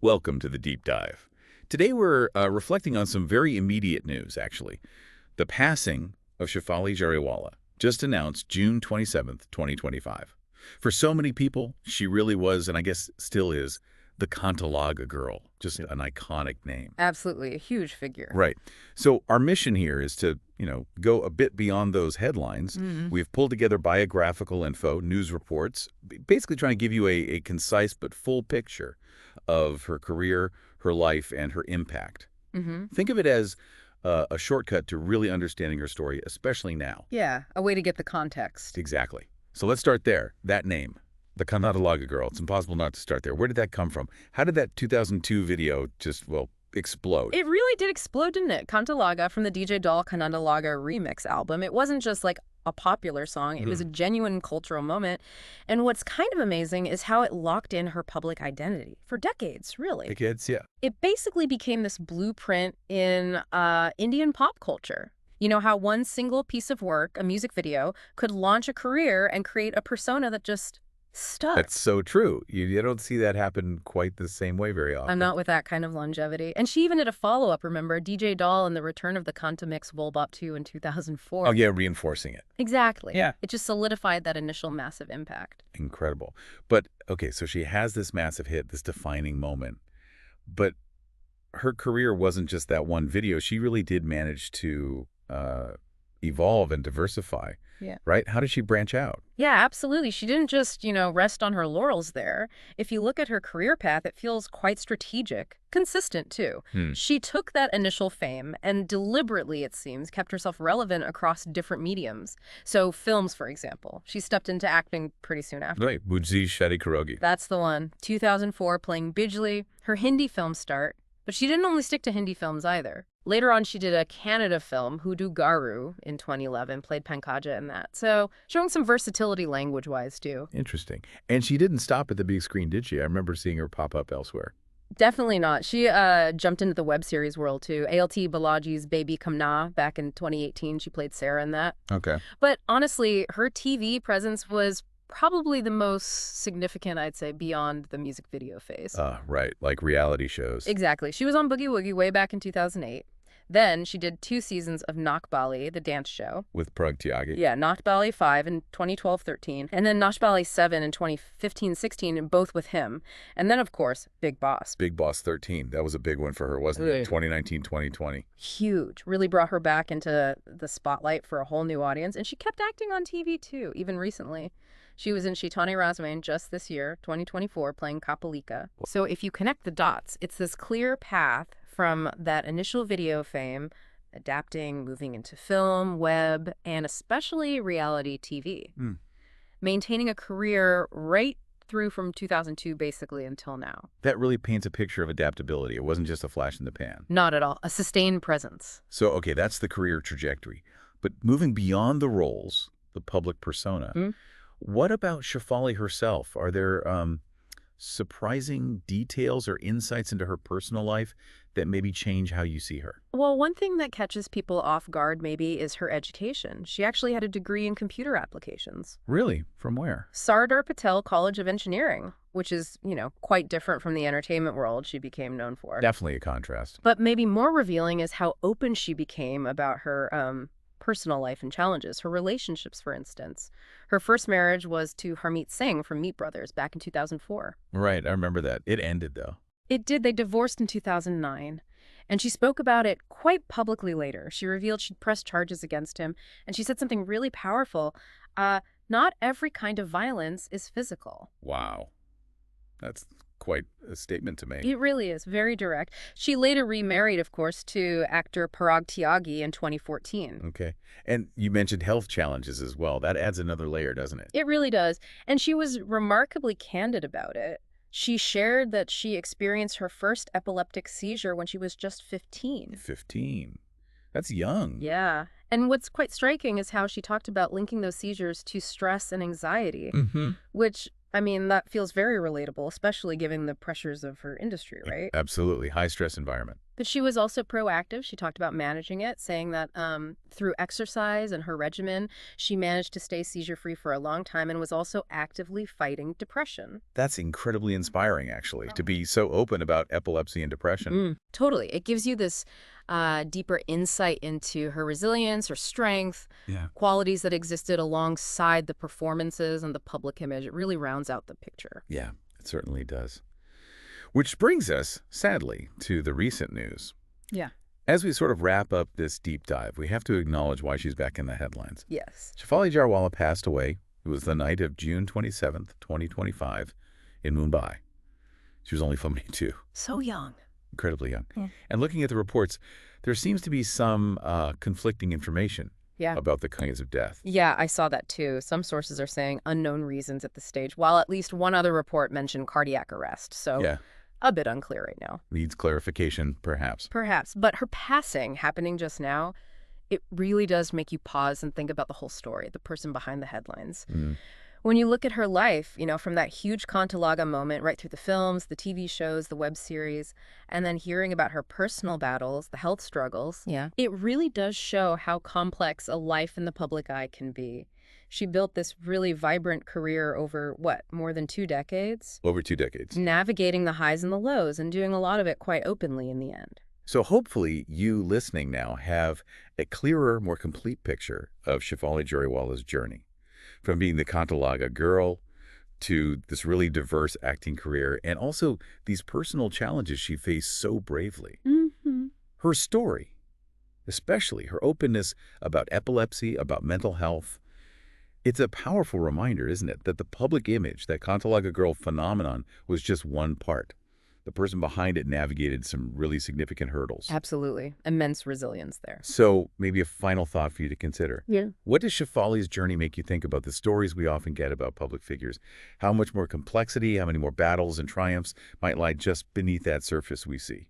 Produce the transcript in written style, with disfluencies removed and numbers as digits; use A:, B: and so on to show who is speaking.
A: Welcome to the Deep Dive. Today we're reflecting on some very immediate news, actually. The passing of Shefali Jariwala, just announced June 27th, 2025. For so many people, she really was, and I guess still is, the Kaanta Laga girl. Just an iconic name.
B: Absolutely, a huge figure.
A: Right. So our mission here is to, go a bit beyond those headlines. We've pulled together biographical info, news reports, basically trying to give you a concise but full picture of her career, her life, and her impact. Think of it as a shortcut to really understanding her story, especially now.
B: Yeah, a way to get the context.
A: Exactly. So let's start there. That name, the Kaanta Laga girl. It's impossible not to start there. Where did that come from? How did that 2002 video just, well, explode?
B: It really did explode, didn't it? Kaanta Laga from the DJ Doll Kaanta Laga remix album. It wasn't just like a popular song. It was a genuine cultural moment. And what's kind of amazing is how it locked in her public identity for decades, really.
A: Decades, yeah.
B: It basically became this blueprint in Indian pop culture. You know how one single piece of work, a music video, could launch a career and create a persona that just stuck.
A: That's so true. You don't see that happen quite the same way very often.
B: I'm not with that kind of longevity. And she even did a follow-up, remember? DJ Doll and the return of the Kanta Mix Wolbop 2 in 2004.
A: Oh, yeah, reinforcing it.
B: Exactly.
A: Yeah.
B: It just solidified that initial massive impact.
A: Incredible. But, okay, so she has this massive hit, this defining moment. But her career wasn't just that one video. She really did manage to evolve and diversify.
B: Yeah.
A: Right? How did she branch out?
B: Yeah, absolutely. She didn't just, rest on her laurels there. If you look at her career path, it feels quite strategic, consistent too. She took that initial fame and deliberately, it seems, kept herself relevant across different mediums. So films, for example. She stepped into acting pretty soon after.
A: Right. Bujzi Shadi Karogi.
B: That's the one. 2004, playing Bijli, her Hindi film start. But she didn't only stick to Hindi films either. Later on, she did a Kannada film, Hudu Garu, in 2011, played Pankaja in that. So showing some versatility language-wise, too.
A: Interesting. And she didn't stop at the big screen, did she? I remember seeing her pop up elsewhere.
B: Definitely not. She jumped into the web series world, too. ALT Balaji's Baby Kamna, back in 2018, she played Sarah in that.
A: Okay.
B: But honestly, her TV presence was probably the most significant, I'd say, beyond the music video phase.
A: Right, like reality shows.
B: Exactly. She was on Boogie Woogie way back in 2008. Then she did 2 seasons of Nak Bali, the dance show.
A: With Parag Tyagi.
B: Yeah, Nak Bali 5 in 2012-13, and then Nak Bali 7 in 2015-16, and both with him. And then, of course, Bigg Boss.
A: Bigg Boss 13. That was a big one for her, wasn't it? 2019-2020.
B: Huge. Really brought her back into the spotlight for a whole new audience. And she kept acting on TV, too, even recently. She was in Shitani Razmain just this year, 2024, playing Kapalika. So if you connect the dots, it's this clear path from that initial video fame, adapting, moving into film, web, and especially reality TV. Maintaining a career right through from 2002 basically until now.
A: That really paints a picture of adaptability. It wasn't just a flash in the pan.
B: Not at all. A sustained presence.
A: So, okay, that's the career trajectory. But moving beyond the roles, the public persona, what about Shefali herself? Are there surprising details or insights into her personal life that maybe change how you see her?
B: Well, one thing that catches people off guard maybe is her education. She actually had a degree in computer applications.
A: Really? From where?
B: Sardar Patel College of Engineering, which is, quite different from the entertainment world she became known for.
A: Definitely a contrast.
B: But maybe more revealing is how open she became about her personal life and challenges, her relationships, for instance. Her first marriage was to Harmeet Singh from Meat Brothers back in 2004.
A: Right, I remember that. It ended, though.
B: It did. They divorced in 2009. And she spoke about it quite publicly later. She revealed she'd pressed charges against him. And she said something really powerful. Not every kind of violence is physical.
A: Wow. That's quite a statement to make.
B: It really is. Very direct. She later remarried, of course, to actor Parag Tyagi in 2014.
A: Okay. And you mentioned health challenges as well. That adds another layer, doesn't it?
B: It really does. And she was remarkably candid about it. She shared that she experienced her first epileptic seizure when she was just 15.
A: 15. That's young.
B: Yeah. And what's quite striking is how she talked about linking those seizures to stress and anxiety, which, that feels very relatable, especially given the pressures of her industry, right?
A: Absolutely. High stress environment.
B: But she was also proactive. She talked about managing it, saying that through exercise and her regimen, she managed to stay seizure-free for a long time and was also actively fighting depression.
A: That's incredibly inspiring, actually, to be so open about epilepsy and depression.
B: Totally. It gives you this deeper insight into her resilience, her strength,
A: Yeah.
B: qualities that existed alongside the performances and the public image. It really rounds out the picture.
A: Yeah, it certainly does. Which brings us, sadly, to the recent news.
B: Yeah.
A: As we sort of wrap up this deep dive, we have to acknowledge why she's back in the headlines.
B: Yes.
A: Shefali Jariwala passed away. It was the night of June 27th, 2025, in Mumbai. She was only 22.
B: So young.
A: Incredibly young.
B: Yeah.
A: And looking at the reports, there seems to be some conflicting information about the cause of death.
B: Yeah, I saw that too. Some sources are saying unknown reasons at this stage, while at least one other report mentioned cardiac arrest. So a bit unclear right now.
A: Needs clarification, perhaps.
B: Perhaps. But her passing happening just now, it really does make you pause and think about the whole story, the person behind the headlines. When you look at her life, from that huge Kaanta Laga moment right through the films, the TV shows, the web series, and then hearing about her personal battles, the health struggles, it really does show how complex a life in the public eye can be. She built this really vibrant career over, more than 2 decades?
A: Over 2 decades.
B: Navigating the highs and the lows and doing a lot of it quite openly in the end.
A: So hopefully you listening now have a clearer, more complete picture of Shefali Jariwala's journey. From being the Kaanta Laga girl to this really diverse acting career and also these personal challenges she faced so bravely. Her story, especially her openness about epilepsy, about mental health, it's a powerful reminder, isn't it, that the public image, that Kaanta Laga girl phenomenon, was just one part. The person behind it navigated some really significant hurdles.
B: Absolutely. Immense resilience there.
A: So maybe a final thought for you to consider.
B: Yeah.
A: What does Shefali's journey make you think about the stories we often get about public figures? How much more complexity, how many more battles and triumphs might lie just beneath that surface we see?